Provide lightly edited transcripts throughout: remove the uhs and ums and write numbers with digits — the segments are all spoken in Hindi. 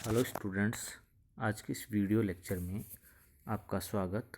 हेलो स्टूडेंट्स, आज के इस वीडियो लेक्चर में आपका स्वागत।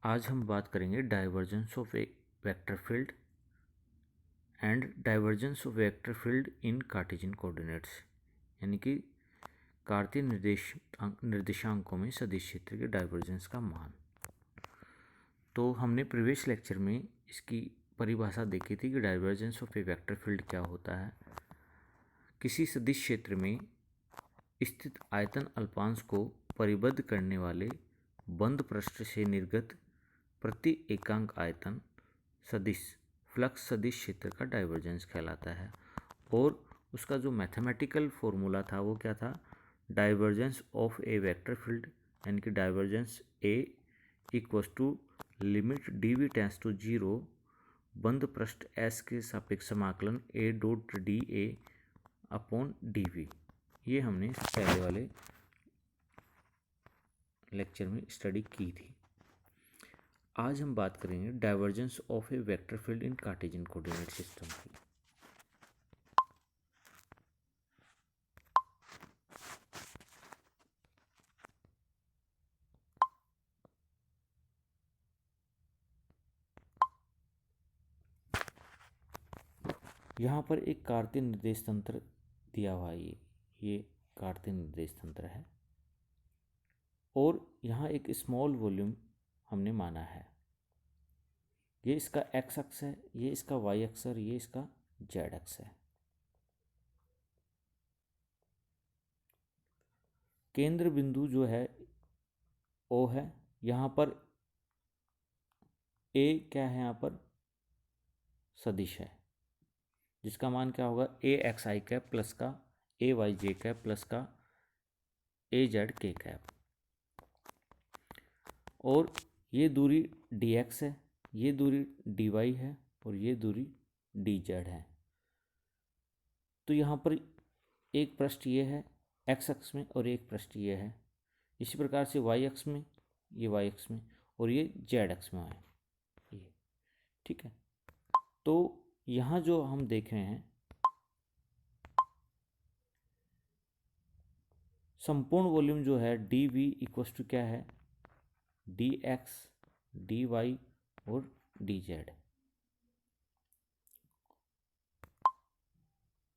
आज हम बात करेंगे divergence of a vector field and divergence of vector field in Cartesian coordinates, यानी कि कार्तीय निर्देशांकों में सदिश क्षेत्र के डाइवर्जेंस का मान। तो हमने प्रीवियस लेक्चर में इसकी परिभाषा देखी थी कि divergence of a vector field क्या होता है। किसी सदिश क्षेत्र में स्थित आयतन अल्पांश को परिबद्ध करने वाले बंद पृष्ठ से निर्गत प्रति एकांक आयतन सदिश फ्लक्स सदिश क्षेत्र का डाइवर्जेंस कहलाता है। और उसका जो मैथमेटिकल फॉर्मूला था वो क्या था? Divergence of a vector field, यानी कि divergence A equals to limit D V tends to zero बंद पृष्ठ एस के सापेक्ष समाकलन A dot D A upon D V. ये हमने पहले वाले लेक्चर में स्टडी की थी। आज हम बात करेंगे divergence of a vector field in Cartesian coordinate system की। यहाँ पर एक कार्तीय निर्देश तंत्र दिया हुआ है। ये कार्तीय निर्देश तंत्र है और यहाँ एक स्मॉल वॉल्यूम हमने माना है। ये इसका एक्स अक्ष है, ये इसका वाई अक्ष और ये इसका जेड अक्ष है। केंद्र बिंदु जो है ओ है। यहाँ पर ए क्या है? यहाँ पर सदिश है जिसका मान क्या होगा? A x I cap plus का ए वाई जे कैप प्लस का ए जेड के कैप। और ये दूरी डी एक्स है, ये दूरी डी वाई है और ये दूरी डी जेड है। तो यहाँ पर एक पृष्ठ ये है एक्स अक्ष में और एक पृष्ठ ये है। इसी प्रकार से वाई अक्ष में, ये वाई अक्ष में और ये जेड अक्ष में है ये। ठीक है, तो यहाँ जो हम देख रहे हैं संपूर्ण वॉल्यूम जो है डी वी इक्वल्स टू क्या है? डी एक्स डी वाई और डी जेड।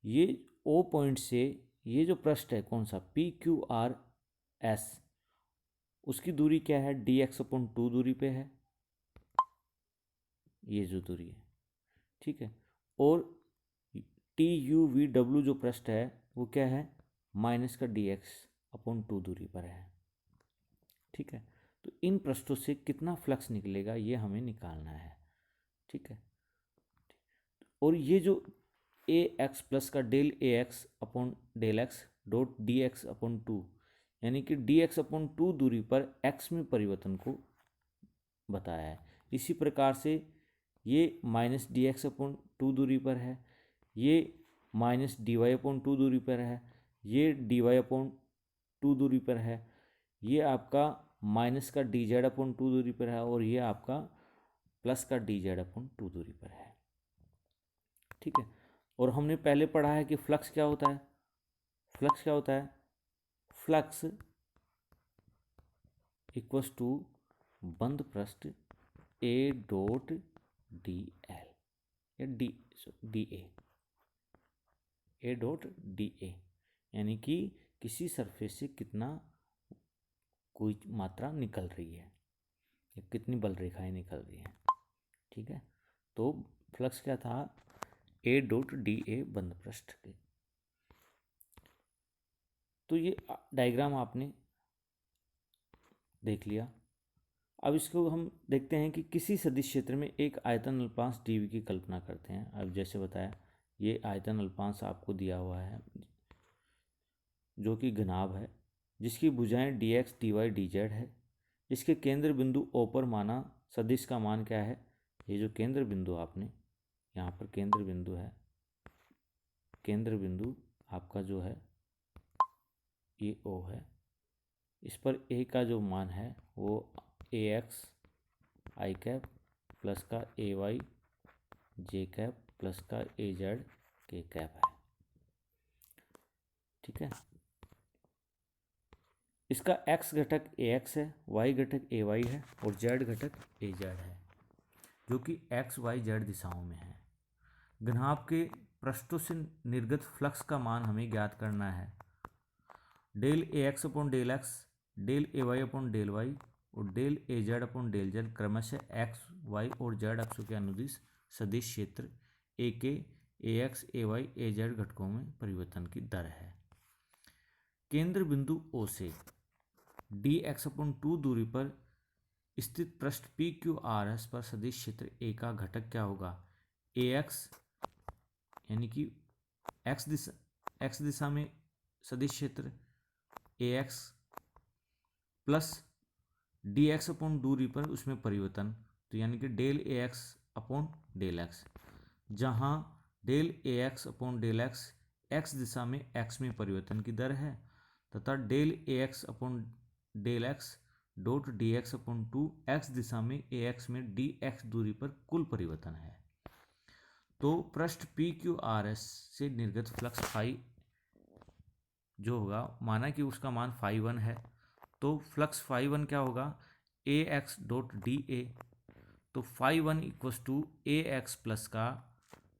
ये ओ पॉइंट से ये जो पृष्ठ है कौन सा? पी क्यू आर एस, उसकी दूरी क्या है? डी एक्स अपॉन टू दूरी पे है, ये जो दूरी है। ठीक है, और टी यू वी डब्ल्यू जो पृष्ठ है वो क्या है? माइनस का डी एक्स अपॉन टू दूरी पर है। ठीक है, तो इन पृष्ठों से कितना फ्लक्स निकलेगा ये हमें निकालना है। ठीक है, और ये जो ए एक्स प्लस का del A X upon del X dot D X upon two, यानी कि डी एक्स अपॉन टू दूरी पर एक्स में परिवर्तन को बताया है। इसी प्रकार से ये minus D X upon two दूरी पर है, ये minus D Y upon two दूरी पर है, ये डी वाई अपॉन टू दूरी पर है, ये आपका माइनस का डी जेड अपॉन टू दूरी पर है और ये आपका प्लस का डी जेड अपॉन टू दूरी पर है। ठीक है, और हमने पहले पढ़ा है कि फ्लक्स क्या होता है? फ्लक्स क्या होता है? फ्लक्स इक्वल्स टू बंद पृष्ठ ए डॉट डी एल या डी ए डॉट डी ए, यानी कि किसी सरफेस से कितना कोई मात्रा निकल रही है या कितनी बल रेखाएं निकल रही हैं। ठीक है, तो फ्लक्स क्या था? ए डॉट डी ए बंद पृष्ठ के। तो ये डायग्राम आपने देख लिया। अब इसको हम देखते हैं कि किसी सदिश क्षेत्र में एक आयतन अल्पांश डीवी की कल्पना करते हैं। अब जैसे बताया ये आयतन अल्पांश आपको दिया हुआ है जो कि घनाभ है, जिसकी भुजाएं D X D Y D Z है। इसके केंद्र बिंदु ओ पर माना सदिश का मान क्या है? ये जो केंद्र बिंदु आपने यहाँ पर केंद्र बिंदु है, केंद्र बिंदु आपका जो है ये ओ है। इस पर ए का जो मान है वो ए एक्स आई कैप प्लस का ए वाई जे कैप प्लस का ए जेड के कैप है। ठीक है। इसका x घटक ax है, y घटक ay है और z घटक az है, जो कि x y z दिशाओं में है। घनाभ के पृष्ठों से निर्गत फ्लक्स का मान हमें ज्ञात करना है। Del ax upon del X, del ay upon del Y और del az upon del Z क्रमशः x y और z अक्षों के अनुदिश सदिश क्षेत्र a के ax ay az घटकों में परिवर्तन की दर है। केंद्र बिंदु O से dx अपॉन 2 दूरी पर स्थित पृष्ठ पी क्यू आर एस पर सदिश क्षेत्र A का घटक क्या होगा? ax यानी कि x दिशा में सदिश क्षेत्र ax प्लस dx अपॉन दूरी पर उसमें परिवर्तन, तो यानी कि del ax upon del X, जहाँ del ax upon del X x दिशा में x में परिवर्तन की दर है तथा del ax upon del X dot D X upon 2 X दिशा में ax में dx दूरी पर कुल परिवर्तन है। तो पृष्ठ पी क्यू आर एस से निर्गत फ्लक्स फाई जो होगा, माना कि उसका मान फाई 1 है, तो फ्लक्स फाई 1 क्या होगा? A X dot D A. तो phi 1 equals to A X plus का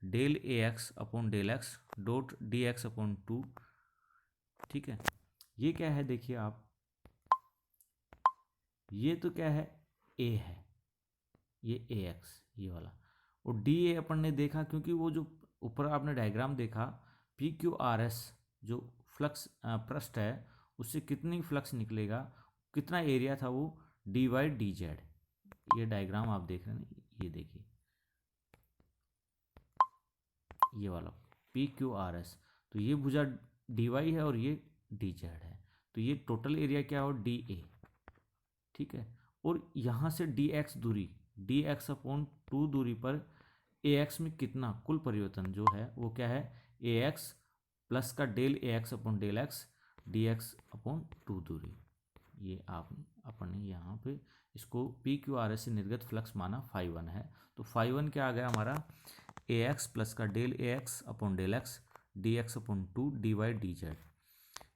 del A X upon del X dot D X upon 2। ठीक है, ये क्या है देखिए आप, ये तो क्या है? ए है, ये ए एक्स ये वाला, और डी ए अपन ने देखा क्योंकि वो जो ऊपर आपने डायग्राम देखा पी क्यू आर एस जो फ्लक्स पृष्ठ है उससे कितनी फ्लक्स निकलेगा, कितना एरिया था वो डी वाई डी जेड। ये डायग्राम आप देख रहे हैं, ये देखिए ये वाला पी क्यू आर एस, तो ये भुजा डी वाई है और ये डी जेड है, तो ये टोटल एरिया क्या हो? D A. ठीक है, और यहाँ से डी एक्स दूरी, डी एक्स अपॉन 2 दूरी पर ए एक्स में कितना कुल परिवर्तन जो है वो क्या है? ए एक्स प्लस का del A X upon del X D X upon 2 दूरी। ये अपन ने यहाँ पे इसको पी क्यू आर एस से निर्गत फ्लक्स माना फाई 1 है, तो फाई 1 क्या आ गया हमारा? ए एक्स प्लस का del A X upon del X D X upon 2 D Y D Z.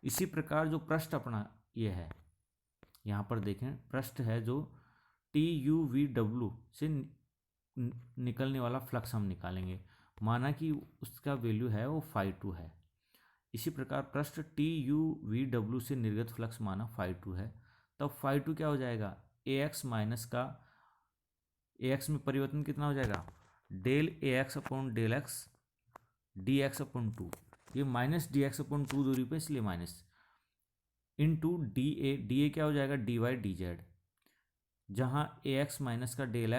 इसी प्रकार जो पृष्ठ अपना ये है, यहाँ पर देखें पृष्ठ है जो टी यू वी डब्ल्यू से निकलने वाला फ्लक्स हम निकालेंगे, माना कि उसका वैल्यू है वो फाई 2 है। इसी प्रकार पृष्ठ टी यू वी डब्ल्यू से निर्गत फ्लक्स माना फाई 2 है, तब फाई 2 क्या हो जाएगा? ए एक्स माइनस का ए एक्स में परिवर्तन कितना हो जाएगा? Del A X upon del X D X upon 2, ये माइनस डी एक्स अपॉन 2 दूरी पे इसलिए माइनस इंटू डी ए क्या हो जाएगा? डी वाई डी जेड, जहाँ ए एक्स माइनस का del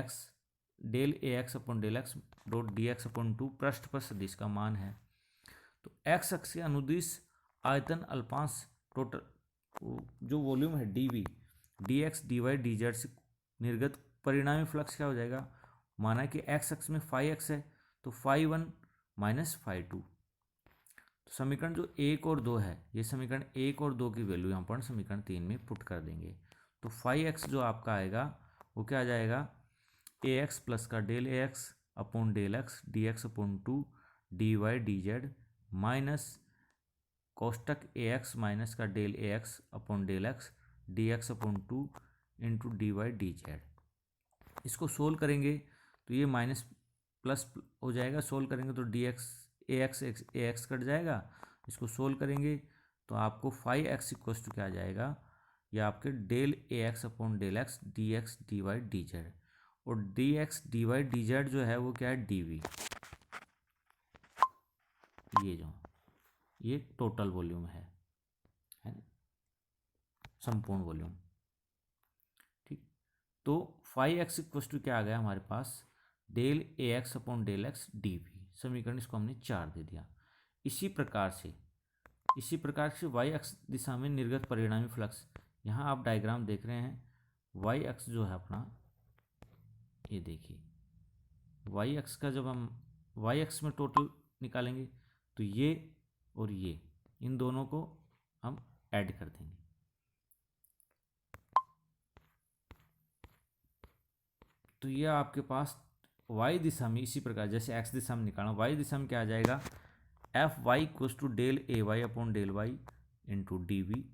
A X upon del X dot D X upon 2 पृष्ठ पर सदिश का मान है। तो एक्स अक्ष के अनुदिश आयतन अल्पांश टोटल जो वॉल्यूम है D V D X D Y D Z से निर्गत परिणामी फ्लक्स क्या हो जाएगा? माना कि एक्स अक्ष में फाई एक्स है, तो फाई 1 माइनस फाई 2। तो समीकरण जो 1 और 2 है, ये समीकरण 1 और 2 की वैल्यू यहाँ पर समीकरण 3 में पुट कर देंगे, तो फाई एक्स जो आपका आएगा वो क्या आ जाएगा? ए एक्स प्लस का del A X upon del X D X upon 2 D Y D Z minus कोष्टक ए एक्स माइनस का del A X upon del X D X upon 2 into D Y D Z. इसको सोल्व करेंगे तो ये माइनस प्लस हो जाएगा, सोल्व करेंगे तो डी एक्स ए एक्स कट जाएगा, इसको सोल्व करेंगे तो आपको फाई एक्स इक्वस टू क्या आ जाएगा? या आपके del A X upon del X D Y D Z, और डी वाई डी जेड जो है वो क्या है? D V. ये टोटल वॉल्यूम है ना, संपूर्ण वॉल्यूम। ठीक, तो फाई एक्स इक्वस टू क्या आ गया हमारे पास? Del A X upon del X D V. समीकरण इसको हमने 4 दे दिया। इसी प्रकार से वाई एक्स दिशा में निर्गत परिणामी फ्लक्स, यहाँ आप डायग्राम देख रहे हैं, वाई एक्स जो है अपना, ये देखिए वाई एक्स का जब हम वाई एक्स में टोटल निकालेंगे तो ये और ये इन दोनों को हम ऐड कर देंगे, तो ये आपके पास y दिशा में इसी प्रकार जैसे x दिशा में निकालना, y दिशा में क्या आ जाएगा? F Y equals to del A Y upon del Y into D V.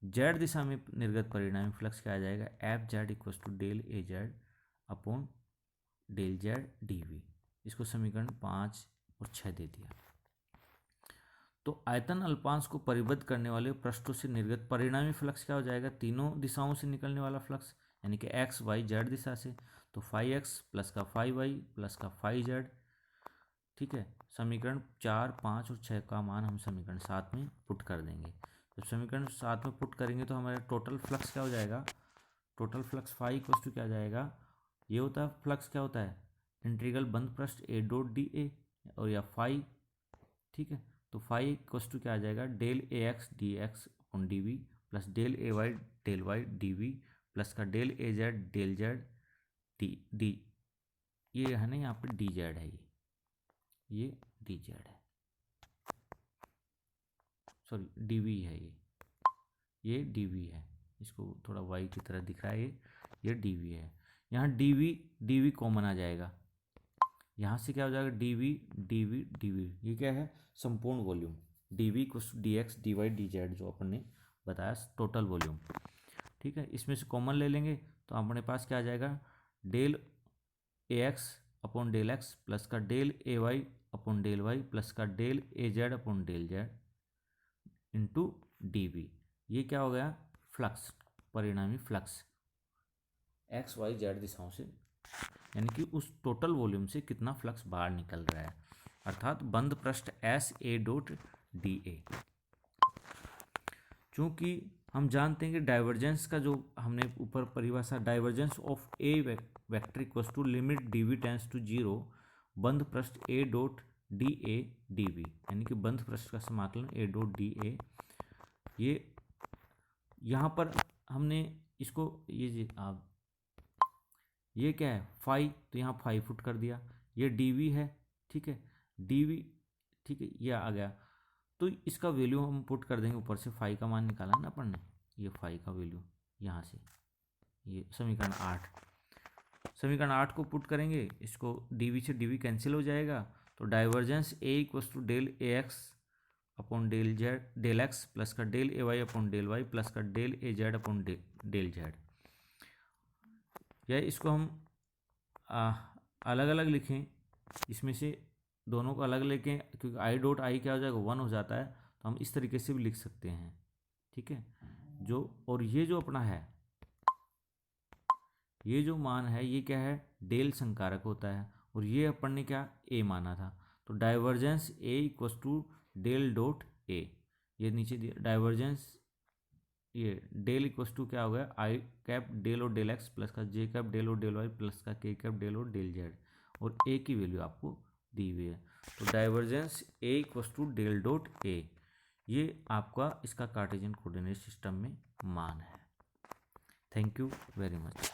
Z दिशा में निर्गत परिणामी फ्लक्स क्या आ जाएगा, F Z equals to del A Z upon del Z D V. इसको समीकरण 5 और 6 दे दिया। तो आयतन अल्पांश को परिबद्ध करने वाले पृष्ठों से निर्गत परिणामी फ्लक्स क्या हो जाएगा, तीनों दिशाओं से निकलने वाला फ्लक्स, यानी कि एक्स वाई जेड दिशा से, तो फाई एक्स प्लस का फाई वाई प्लस का फाई जेड। ठीक है, समीकरण 4, 5 और 6 का मान हम समीकरण 7 में पुट कर देंगे। जब समीकरण 7 में पुट करेंगे तो हमारा टोटल फ्लक्स क्या हो जाएगा, total flux phi equals to क्या आ जाएगा, ये होता है फ्लक्स क्या होता है, इंटीग्रल बंद पृष्ठ ए डॉट डी ए और या फाई। ठीक है, तो फाई इक्वल्स टू क्या आ जाएगा, del A X D X upon D V plus del A Y del Y D V plus का del A Z del Z D ये है ना, यहाँ पे डी जेड है, ये डी जेड है, सॉरी डी वी है, ये डी वी है, इसको थोड़ा वाई की तरह दिख रहा है, ये डी वी है। यहाँ डी वी कॉमन आ जाएगा, यहाँ से क्या हो जाएगा, D V D V D V, ये क्या है, संपूर्ण वॉल्यूम, डी वी कुछ D X D Y D Z जो अपन ने बताया टोटल वॉल्यूम। ठीक है, इसमें से कॉमन ले लेंगे तो अपने पास क्या आ जाएगा, del A X upon del X plus का del A Y upon del Y plus का del A Z upon del Z into D V. ये क्या हो गया, फ्लक्स, परिणामी फ्लक्स एक्स वाई जेड दिशाओं से, यानी कि उस टोटल वॉल्यूम से कितना फ्लक्स बाहर निकल रहा है, अर्थात बंद पृष्ठ एस ए डॉट डी ए। चूंकि हम जानते हैं कि डाइवर्जेंस का जो हमने ऊपर परिभाषा, divergence of a vector equals to limit D V tends to 0 बंद पृष्ठ A dot D A D V, यानी कि बंद पृष्ठ का समाकलन ए डॉट डी ए। ये यहाँ पर हमने इसको ये क्या है फाई, तो यहाँ फाई फुट कर दिया, ये डी वी है। ठीक है, डी वी, ठीक है, ये आ गया, तो इसका वैल्यू हम पुट कर देंगे, ऊपर से फाई का मान निकाला ना अपन ने, ये फाई का वैल्यू यहाँ से, ये समीकरण 8 को पुट करेंगे, इसको डी से डी कैंसिल हो जाएगा, तो divergence A equals to del A X upon del Z del X plus का del A Y upon del Y plus का del A Z upon del Z. या इसको हम अलग अलग लिखें, इसमें से दोनों को अलग लेके, क्योंकि आई डॉट आई क्या हो जाएगा 1 हो जाता है, तो हम इस तरीके से भी लिख सकते हैं। ठीक है, जो और ये जो अपना है, ये जो मान है ये क्या है, डेल संकारक होता है, और ये अपन ने क्या ए माना था, तो divergence A equals to del dot A, ये नीचे दिया डाइवर्जेंस, ये डेल इक्वल्स टू क्या हो गया, आई कैप डेल और डेल एक्स प्लस का जे कैप डेल और डेल वाई प्लस का के कैप डेल और डेल जेड, और ए की वैल्यू आपको दी हुई है, तो divergence A equals to del dot A, ये आपका इसका कार्टेशियन कोऑर्डिनेट सिस्टम में मान है। Thank you very much.